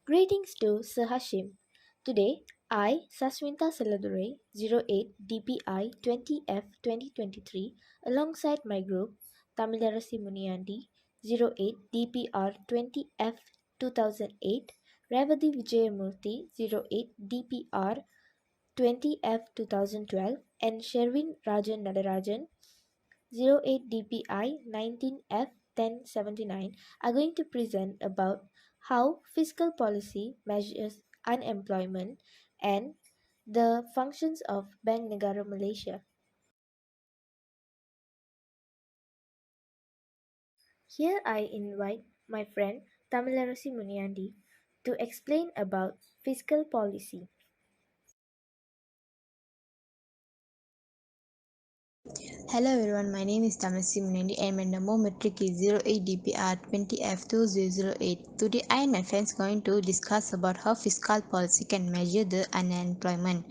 Greetings to Sir Hashim. Today, I, Sasvinta Seladorai, 08 DPI 20F 2023, alongside my group, Tamilarasi Muniyandi, 08 DPR 20F 2008, Revathi Vijayamoorthi, 08 DPR 20F 2012, and Sherwin Rajan Nadarajan, 08 DPI 19F 1079 are going to present about how fiscal policy measures unemployment and the functions of Bank Negara Malaysia. Here I invite my friend Tamilarasi Muniyandi to explain about fiscal policy. Hello everyone, my name is Tamilarasi Muniyandi and my number metric is 08DPR20F2008. Today I and my friends going to discuss about how fiscal policy can measure the unemployment.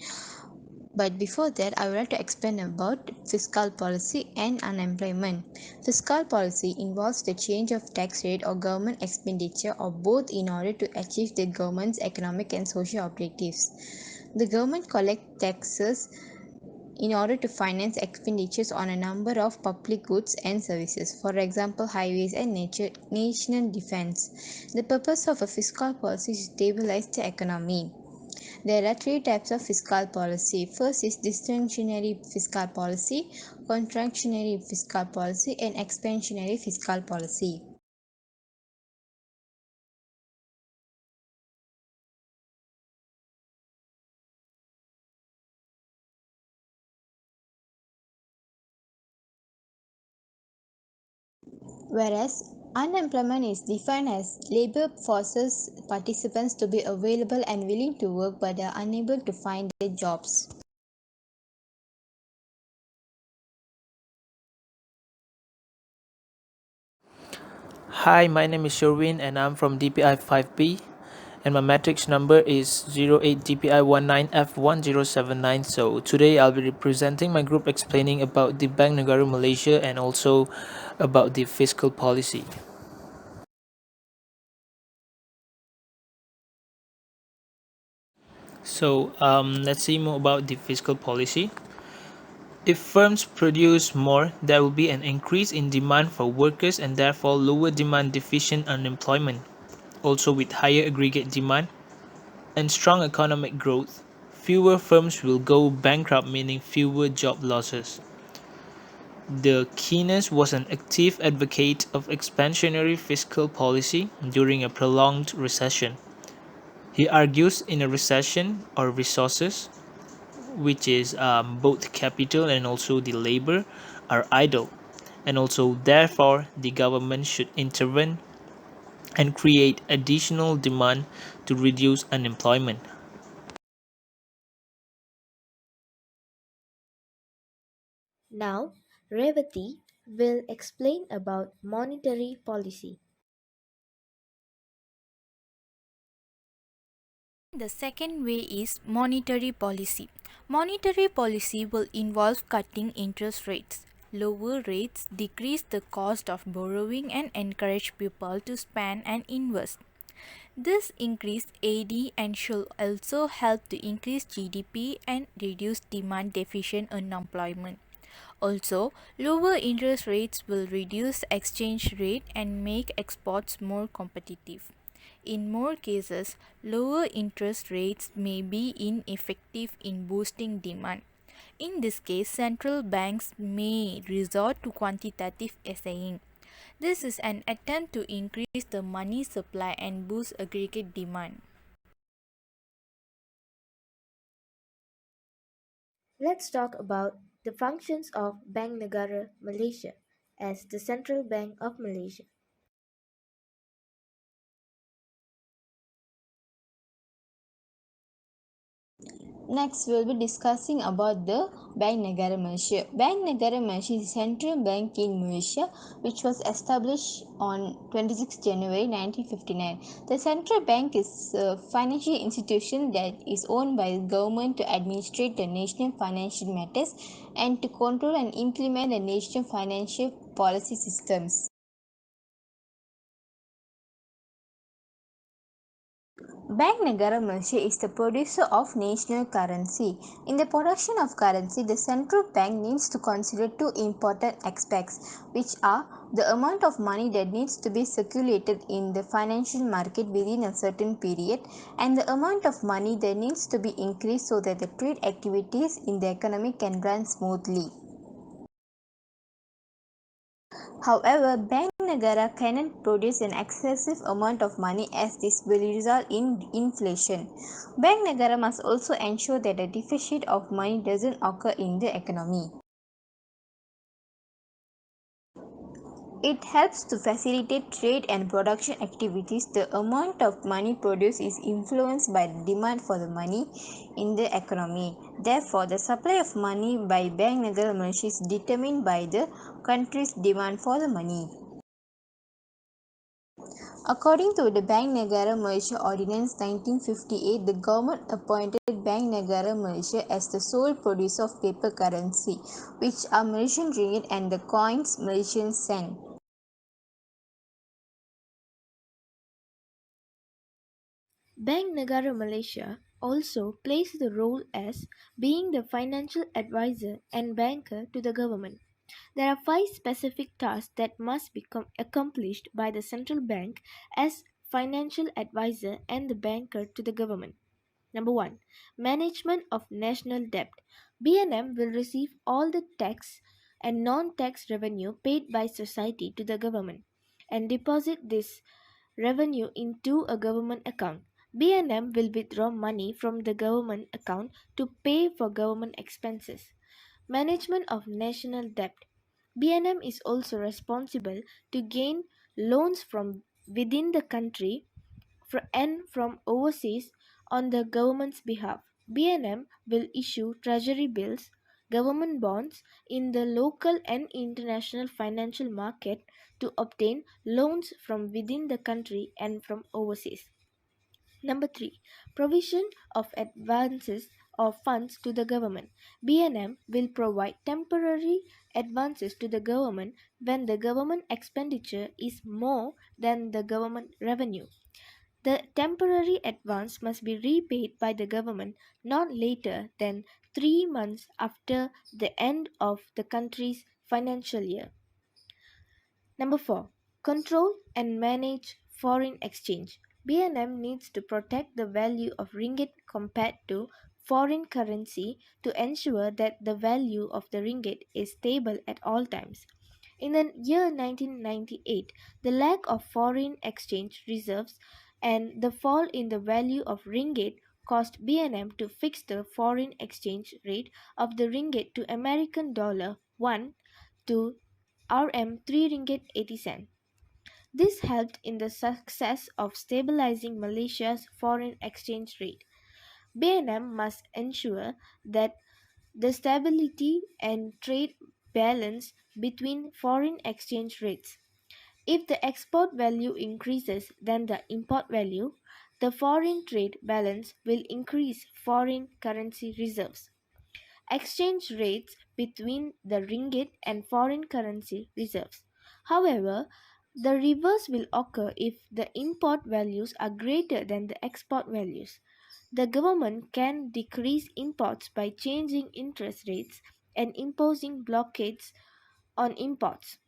But before that, I would like to explain about fiscal policy and unemployment. Fiscal policy involves the change of tax rate or government expenditure or both in order to achieve the government's economic and social objectives. The government collects taxes in order to finance expenditures on a number of public goods and services, for example, highways and national defense. The purpose of a fiscal policy is to stabilize the economy. There are three types of fiscal policy. First is discretionary fiscal policy, contractionary fiscal policy, and expansionary fiscal policy. Whereas unemployment is defined as labor forces participants to be available and willing to work but are unable to find their jobs. Hi, my name is Sherwin and I'm from DPI 5B and my matrix number is 08DPI19F1079. So today I'll be representing my group explaining about the Bank Negara Malaysia and also about the fiscal policy. So let's see more about the fiscal policy. If firms produce more, there will be an increase in demand for workers and therefore lower demand deficient unemployment. Also with higher aggregate demand and strong economic growth, fewer firms will go bankrupt, meaning fewer job losses. The Keynes was an active advocate of expansionary fiscal policy during a prolonged recession. He argues in a recession or resources, which is both capital and also the labor, are idle, and also therefore the government should intervene and create additional demand to reduce unemployment. Now, Revathi will explain about monetary policy. The second way is monetary policy. Monetary policy will involve cutting interest rates. Lower rates decrease the cost of borrowing and encourage people to spend and invest. This increased AD and should also help to increase GDP and reduce demand deficient unemployment. Also, lower interest rates will reduce exchange rate and make exports more competitive. In more cases, lower interest rates may be ineffective in boosting demand. In this case, central banks may resort to quantitative easing. This is an attempt to increase the money supply and boost aggregate demand. Let's talk about the functions of Bank Negara Malaysia as the Central Bank of Malaysia. Next, we will be discussing about the Bank Negara Malaysia. Bank Negara Malaysia is a central bank in Malaysia which was established on 26 January 1959. The central bank is a financial institution that is owned by the government to administrate the national financial matters and to control and implement the national financial policy systems. Bank Negara Malaysia is the producer of national currency. In the production of currency, the central bank needs to consider two important aspects, which are the amount of money that needs to be circulated in the financial market within a certain period and the amount of money that needs to be increased so that the trade activities in the economy can run smoothly. However, Bank Negara cannot produce an excessive amount of money as this will result in inflation. Bank Negara must also ensure that a deficit of money doesn't occur in the economy. It helps to facilitate trade and production activities. The amount of money produced is influenced by the demand for the money in the economy. Therefore, the supply of money by Bank Negara Malaysia is determined by the country's demand for the money. According to the Bank Negara Malaysia Ordinance 1958, the government appointed Bank Negara Malaysia as the sole producer of paper currency, which are Malaysian ringgit and the coins Malaysian cent. Bank Negara Malaysia also plays the role as being the financial advisor and banker to the government. There are five specific tasks that must be accomplished by the central bank as financial advisor and the banker to the government. Number 1. Management of national debt. BNM will receive all the tax and non-tax revenue paid by society to the government and deposit this revenue into a government account. BNM will withdraw money from the government account to pay for government expenses. Management of national debt. BNM is also responsible to gain loans from within the country and from overseas on the government's behalf. BNM will issue treasury bills, government bonds in the local and international financial market to obtain loans from within the country and from overseas. Number 3. Provision of advances or funds to the government. BNM will provide temporary advances to the government when the government expenditure is more than the government revenue. The temporary advance must be repaid by the government not later than 3 months after the end of the country's financial year. Number 4. Control and manage foreign exchange. BNM needs to protect the value of ringgit compared to foreign currency to ensure that the value of the ringgit is stable at all times. In the year 1998, the lack of foreign exchange reserves and the fall in the value of ringgit caused BNM to fix the foreign exchange rate of the ringgit to American dollar 1 to Rm 3 ringgit 80 cent. This helped in the success of stabilizing Malaysia's foreign exchange rate. BNM must ensure that the stability and trade balance between foreign exchange rates. If the export value increases than the import value, the foreign trade balance will increase foreign currency reserves. Exchange rates between the ringgit and foreign currency reserves. However, the reverse will occur if the import values are greater than the export values. The government can decrease imports by changing interest rates and imposing blockades on imports.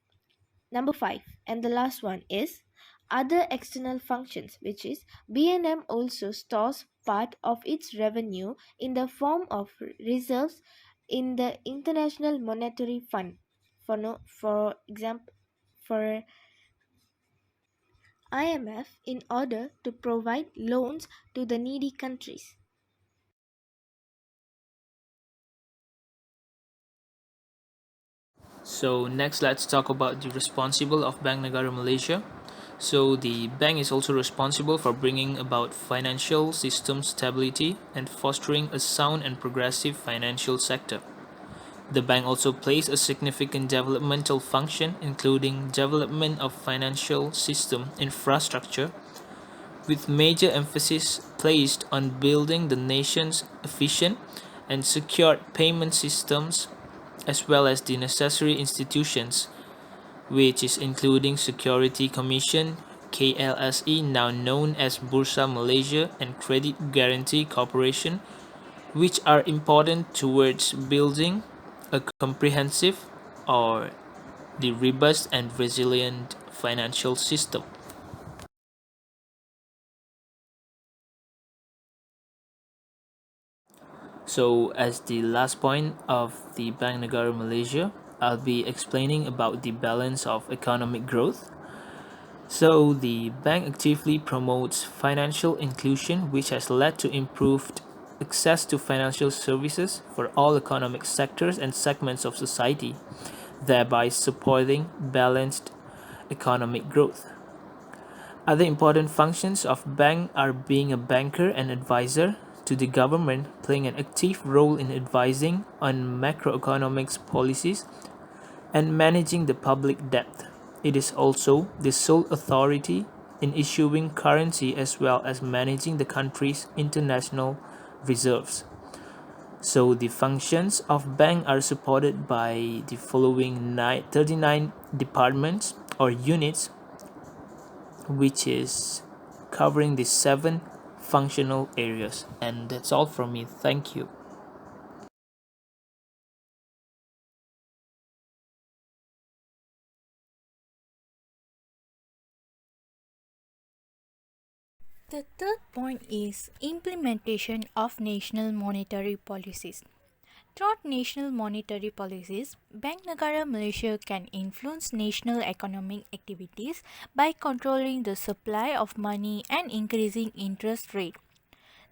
Number 5, and the last one is other external functions, which is BNM also stores part of its revenue in the form of reserves in the International Monetary Fund. For example, for IMF in order to provide loans to the needy countries. So next, let's talk about the responsible of Bank Negara Malaysia. So the bank is also responsible for bringing about financial system stability and fostering a sound and progressive financial sector. The bank also plays a significant developmental function, including development of financial system infrastructure, with major emphasis placed on building the nation's efficient and secure payment systems, as well as the necessary institutions, which is including Security Commission, KLSE, now known as Bursa Malaysia, and Credit Guarantee Corporation, which are important towards building a comprehensive or the robust and resilient financial system. So, as the last point of the Bank Negara Malaysia, I'll be explaining about the balance of economic growth. So, the bank actively promotes financial inclusion, which has led to improved access to financial services for all economic sectors and segments of society, thereby supporting balanced economic growth. Other important functions of bank are being a banker and advisor to the government, playing an active role in advising on macroeconomics policies and managing the public debt. It is also the sole authority in issuing currency as well as managing the country's international reserves. So the functions of bank are supported by the following 39 departments or units, which is covering the seven functional areas. And that's all from me. Thank you. The third point is implementation of national monetary policies. Throughout national monetary policies, Bank Negara Malaysia can influence national economic activities by controlling the supply of money and increasing interest rate.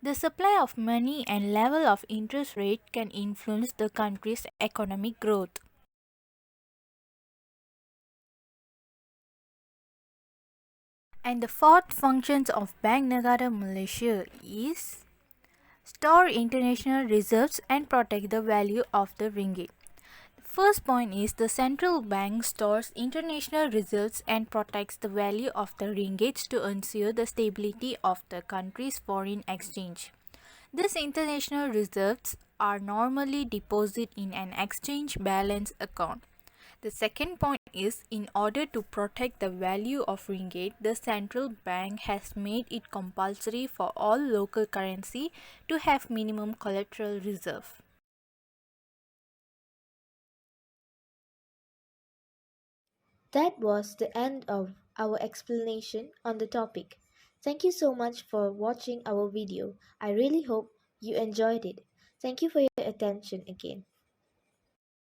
The supply of money and level of interest rate can influence the country's economic growth. And the fourth functions of Bank Negara Malaysia is store international reserves and protect the value of the ringgit. The first point is the central bank stores international reserves and protects the value of the ringgit to ensure the stability of the country's foreign exchange. These international reserves are normally deposited in an exchange balance account. The second point is in order to protect the value of ringgit, the central bank has made it compulsory for all local currency to have minimum collateral reserve. That was the end of our explanation on the topic. Thank you so much for watching our video. I really hope you enjoyed it. Thank you for your attention again.